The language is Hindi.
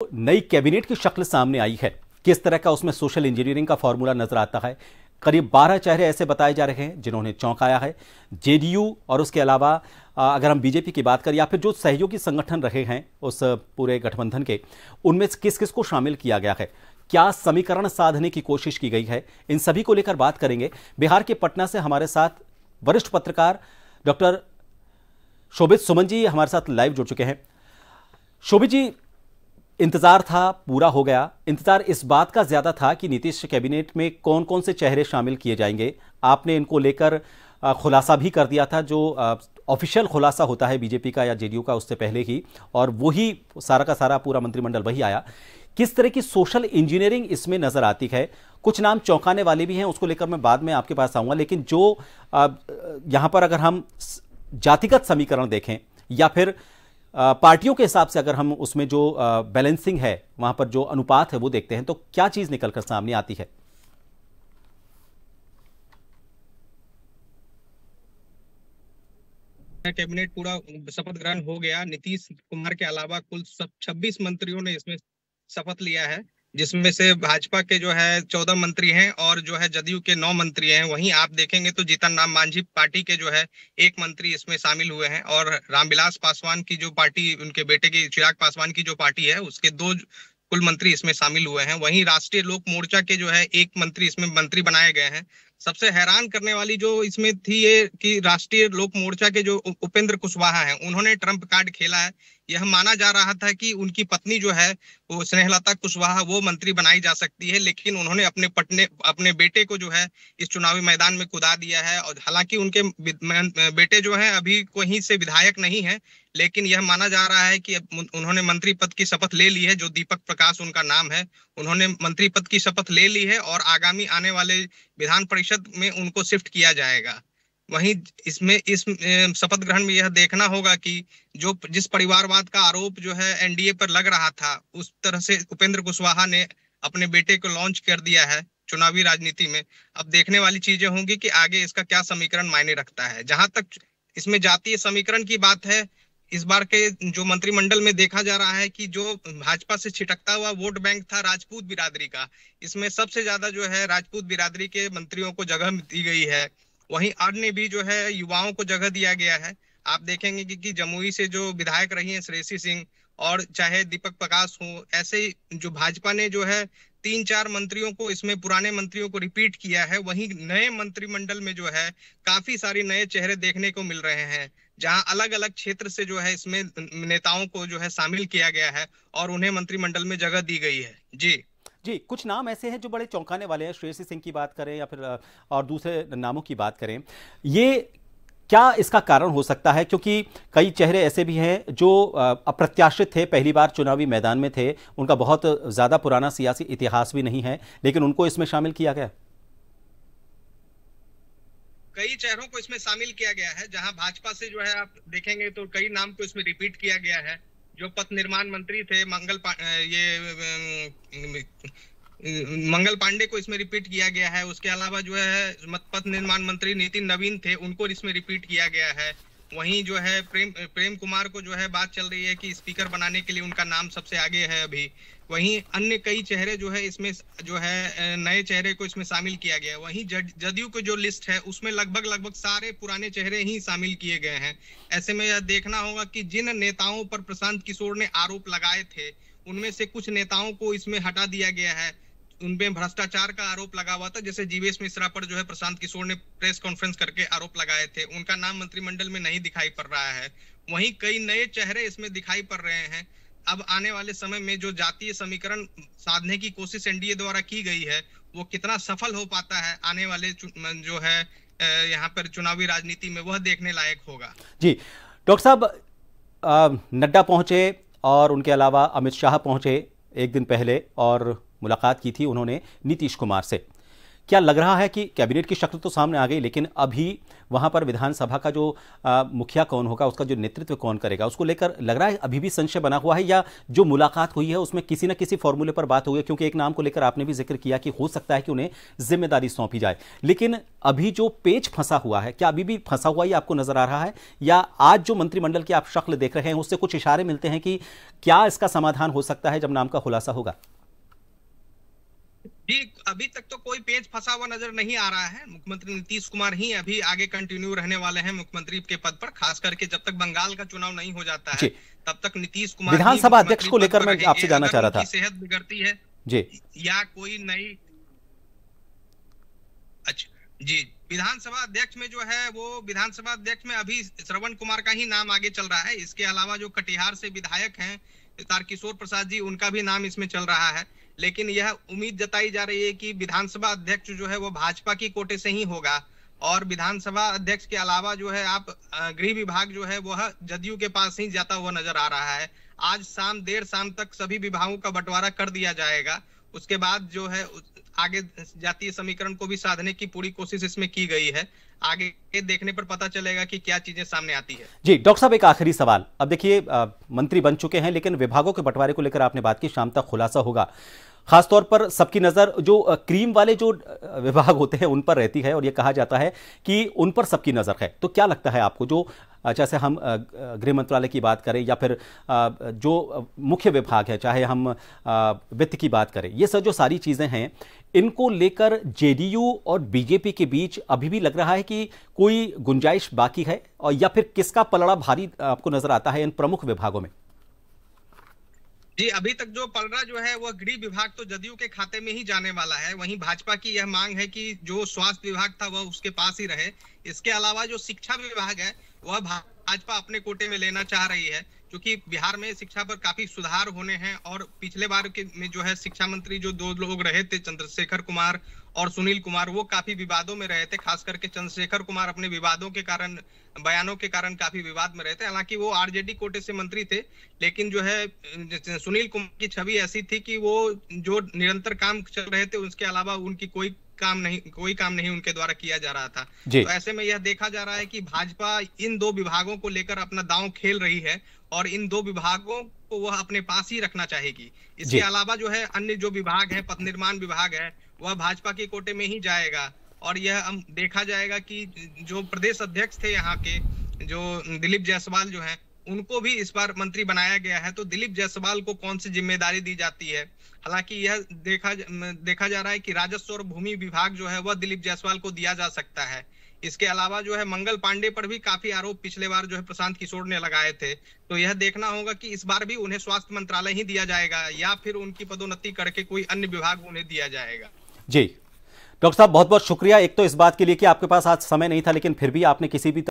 नई कैबिनेट की शक्ल सामने आई है। किस तरह का उसमें सोशल इंजीनियरिंग का फॉर्मूला नजर आता है। करीब 12 चेहरे ऐसे बताए जा रहे हैं जिन्होंने चौंकाया है। जेडीयू और उसके अलावा अगर हम बीजेपी की बात करें या फिर जो सहयोगी संगठन रहे हैं उस पूरे गठबंधन के, उनमें से किस किस को शामिल किया गया है, क्या समीकरण साधने की कोशिश की गई है, इन सभी को लेकर बात करेंगे। बिहार के पटना से हमारे साथ वरिष्ठ पत्रकार डॉक्टर शोभित सुमन जी हमारे साथ लाइव जुड़ चुके हैं। शोभित जी, इंतजार था, पूरा हो गया। इंतजार इस बात का ज्यादा था कि नीतीश कैबिनेट में कौन कौन से चेहरे शामिल किए जाएंगे। आपने इनको लेकर खुलासा भी कर दिया था, जो ऑफिशियल खुलासा होता है बीजेपी का या जेडीयू का उससे पहले ही, और वही सारा का सारा पूरा मंत्रिमंडल वही आया। किस तरह की सोशल इंजीनियरिंग इसमें नजर आती है? कुछ नाम चौंकाने वाले भी हैं, उसको लेकर मैं बाद में आपके पास आऊंगा, लेकिन जो यहां पर अगर हम जातिगत समीकरण देखें या फिर पार्टियों के हिसाब से अगर हम उसमें जो बैलेंसिंग है, वहां पर जो अनुपात है वो देखते हैं, तो क्या चीज निकलकर सामने आती है? कैबिनेट पूरा शपथ ग्रहण हो गया। नीतीश कुमार के अलावा कुल 26 मंत्रियों ने इसमें शपथ लिया है, जिसमें से भाजपा के जो है 14 मंत्री हैं और जो है जदयू के 9 मंत्री हैं। वहीं आप देखेंगे तो जीतन राम मांझी पार्टी के जो है 1 मंत्री इसमें शामिल हुए हैं, और रामविलास पासवान की जो पार्टी, उनके बेटे की चिराग पासवान की जो पार्टी है, उसके 2 कुल मंत्री इसमें शामिल हुए हैं। वहीं राष्ट्रीय लोक मोर्चा के जो है 1 मंत्री इसमें मंत्री बनाए गए हैं। सबसे हैरान करने वाली जो इसमें थी ये कि राष्ट्रीय लोक मोर्चा के जो उपेंद्र कुशवाहा हैं, उन्होंने ट्रम्प कार्ड खेला है। यह माना जा रहा था कि उनकी पत्नी जो है वो स्नेहलता कुशवाहा, वो मंत्री बनाई जा सकती है, लेकिन उन्होंने अपने बेटे को जो है इस चुनावी मैदान में कुदा दिया है। और हालांकि उनके बेटे जो हैं अभी कहीं से विधायक नहीं है, लेकिन यह माना जा रहा है कि उन्होंने मंत्री पद की शपथ ले ली है। जो दीपक प्रकाश उनका नाम है, उन्होंने मंत्री पद की शपथ ले ली है और आगामी आने वाले विधान परिषद में उनको शिफ्ट किया जाएगा। वहीं इसमें इस शपथ ग्रहण में यह देखना होगा कि जिस परिवारवाद का आरोप जो है एनडीए पर लग रहा था, उस तरह से उपेंद्र कुशवाहा ने अपने बेटे को लॉन्च कर दिया है चुनावी राजनीति में। अब देखने वाली चीजें होंगी कि आगे इसका क्या समीकरण मायने रखता है। जहां तक इसमें जातीय समीकरण की बात है, इस बार के जो मंत्रिमंडल में देखा जा रहा है कि जो भाजपा से छिटकता हुआ वोट बैंक था राजपूत बिरादरी का, इसमें सबसे ज्यादा जो है राजपूत बिरादरी के मंत्रियों को जगह दी गई है। वहीं अन्य भी जो है युवाओं को जगह दिया गया है। आप देखेंगे कि जमुई से जो विधायक रही हैं श्रेयसी सिंह, और चाहे दीपक प्रकाश हो, ऐसे ही जो भाजपा ने जो है 3-4 मंत्रियों को, इसमें पुराने मंत्रियों को रिपीट किया है। वहीं नए मंत्रिमंडल में जो है काफी सारे नए चेहरे देखने को मिल रहे हैं, जहां अलग अलग क्षेत्र से जो है इसमें नेताओं को जो है शामिल किया गया है और उन्हें मंत्रिमंडल में जगह दी गई है। जी जी, कुछ नाम ऐसे हैं जो बड़े चौंकाने वाले हैं। श्रेयसी सिंह की बात करें या फिर और दूसरे नामों की बात करें, ये क्या इसका कारण हो सकता है? क्योंकि कई चेहरे ऐसे भी हैं जो अप्रत्याशित थे, पहली बार चुनावी मैदान में थे, उनका बहुत ज्यादा पुराना सियासी इतिहास भी नहीं है, लेकिन उनको इसमें शामिल किया गया। कई चेहरों को इसमें शामिल किया गया है। जहां भाजपा से जो है आप देखेंगे तो कई नाम को इसमें रिपीट किया गया है। जो पथ निर्माण मंत्री थे मंगल पांडे को इसमें रिपीट किया गया है। उसके अलावा जो है पथ निर्माण मंत्री नितिन नवीन थे, उनको इसमें रिपीट किया गया है। वहीं जो है प्रेम कुमार को जो है बात चल रही है कि स्पीकर बनाने के लिए उनका नाम सबसे आगे है अभी। वहीं अन्य कई चेहरे जो है इसमें जो है नए चेहरे को इसमें शामिल किया गया है। वहीं जदयू की जो लिस्ट है उसमें लगभग सारे पुराने चेहरे ही शामिल किए गए हैं। ऐसे में यह देखना होगा कि जिन नेताओं पर प्रशांत किशोर ने आरोप लगाए थे, उनमें से कुछ नेताओं को इसमें हटा दिया गया है। उनपे भ्रष्टाचार का आरोप लगा हुआ था, जैसे जीवेश मिश्रा पर जो है प्रशांत किशोर ने प्रेस कॉन्फ्रेंस करके आरोप लगाए थे, उनका नाम मंत्रिमंडल में नहीं दिखाई पड़ रहा है। वहीं कई नए चेहरे इसमें दिखाई पड़ रहे हैं। अब आने वाले समय में जो जातीय समीकरण साधने की कोशिश एनडीए द्वारा की गई है, वो कितना सफल हो पाता है आने वाले जो है यहाँ पर चुनावी राजनीति में, वह देखने लायक होगा। जी डॉक्टर साहब, नड्डा पहुंचे और उनके अलावा अमित शाह पहुंचे एक दिन पहले और मुलाकात की थी उन्होंने नीतीश कुमार से। क्या लग रहा है कि कैबिनेट की शक्ल तो सामने आ गई, लेकिन अभी वहां पर विधानसभा का जो मुखिया कौन होगा, उसका जो नेतृत्व कौन करेगा, उसको लेकर लग रहा है अभी भी संशय बना हुआ है, या जो मुलाकात हुई है उसमें किसी न किसी फॉर्मूले पर बात हो गई? क्योंकि एक नाम को लेकर आपने भी जिक्र किया कि हो सकता है कि उन्हें जिम्मेदारी सौंपी जाए, लेकिन अभी जो पेच फंसा हुआ है, क्या अभी भी फंसा हुआ ही आपको नजर आ रहा है, या आज जो मंत्रिमंडल की आप शक्ल देख रहे हैं उससे कुछ इशारे मिलते हैं कि क्या इसका समाधान हो सकता है जब नाम का खुलासा होगा? जी, अभी तक तो कोई पेच फंसा हुआ नजर नहीं आ रहा है। मुख्यमंत्री नीतीश कुमार ही अभी आगे कंटिन्यू रहने वाले हैं मुख्यमंत्री के पद पर, खास करके जब तक बंगाल का चुनाव नहीं हो जाता है तब तक नीतीश कुमार विधानसभा अध्यक्ष को लेकर मैं आपसे जानना चाह रहा था। सेहत बिगड़ती है जी, या कोई नई, अच्छा जी, विधानसभा अध्यक्ष में जो है वो विधानसभा अध्यक्ष में अभी श्रवण कुमार का ही नाम आगे चल रहा है। इसके अलावा जो कटिहार से विधायक हैं तारकिशोर प्रसाद जी, उनका भी नाम इसमें चल रहा है। लेकिन यह उम्मीद जताई जा रही है कि विधानसभा अध्यक्ष जो है वो भाजपा की कोटे से ही होगा, और विधानसभा अध्यक्ष के अलावा जो है आप गृह विभाग जो है वह जदयू के पास ही जाता हुआ नजर आ रहा है। आज देर शाम तक सभी विभागों का बंटवारा कर दिया जाएगा। उसके बाद जो है आगे जातीय समीकरण को भी साधने की पूरी कोशिश इसमें की गई है। आगे देखने पर पता चलेगा कि क्या चीजें सामने आती है। जी डॉक्टर साहब, एक आखिरी सवाल। अब देखिए, मंत्री बन चुके हैं, लेकिन विभागों के बंटवारे को लेकर आपने बात की, शाम तक खुलासा होगा। खासतौर पर सबकी नजर जो क्रीम वाले जो विभाग होते हैं उन पर रहती है, और यह कहा जाता है कि उन पर सबकी नजर है। तो क्या लगता है आपको, जो जैसे हम गृह मंत्रालय की बात करें या फिर जो मुख्य विभाग है, चाहे हम वित्त की बात करें, ये सब जो सारी चीजें हैं, इनको लेकर जेडीयू और बीजेपी के बीच अभी भी लग रहा है कि कोई गुंजाइश बाकी है, और या फिर किसका पलड़ा भारी आपको नजर आता है इन प्रमुख विभागों में? जी, अभी तक जो पलड़ा जो है वह गृह विभाग तो जदयू के खाते में ही जाने वाला है। वहीं भाजपा की यह मांग है कि जो स्वास्थ्य विभाग था वह उसके पास ही रहे। इसके अलावा जो शिक्षा विभाग है वह भाजपा अपने कोटे में लेना चाह रही है, क्योंकि बिहार में शिक्षा पर काफी सुधार होने हैं। और पिछले बार के में जो है शिक्षा मंत्री जो दो लोग रहे थे, चंद्रशेखर कुमार और सुनील कुमार, वो काफी विवादों में रहे थे। खास करके चंद्रशेखर कुमार अपने विवादों के कारण, बयानों के कारण काफी विवाद में रहे थे। हालांकि वो आरजेडी कोटे से मंत्री थे, लेकिन जो है सुनील कुमार की छवि ऐसी थी कि वो जो निरंतर काम चल रहे थे उसके अलावा उनकी कोई काम नहीं उनके द्वारा किया जा रहा था। तो ऐसे में यह देखा जा रहा है कि भाजपा इन दो विभागों को लेकर अपना दांव खेल रही है, और इन दो विभागों को वह अपने पास ही रखना चाहेगी। इसके अलावा जो है अन्य जो विभाग है, पथ निर्माण विभाग है, वह भाजपा के कोटे में ही जाएगा। और यह देखा जाएगा कि जो प्रदेश अध्यक्ष थे यहाँ के, जो दिलीप जायसवाल जो है, उनको भी इस बार मंत्री बनाया गया है। तो दिलीप जायसवाल को कौन सी जिम्मेदारी दी जाती है? हालांकि यह देखा जा रहा है कि राजस्व और भूमि विभाग जो है वह दिलीप जायसवाल को दिया जा सकता है। इसके अलावा जो है मंगल पांडे पर भी काफी आरोप पिछले बार जो है प्रशांत किशोर ने लगाए थे। तो यह देखना होगा कि इस बार भी उन्हें स्वास्थ्य मंत्रालय ही दिया जाएगा, या फिर उनकी पदोन्नति करके कोई अन्य विभाग उन्हें दिया जाएगा। जी डॉक्टर साहब, बहुत बहुत शुक्रिया। एक तो इस बात के लिए कि आपके पास आज समय नहीं था, लेकिन फिर भी आपने किसी भी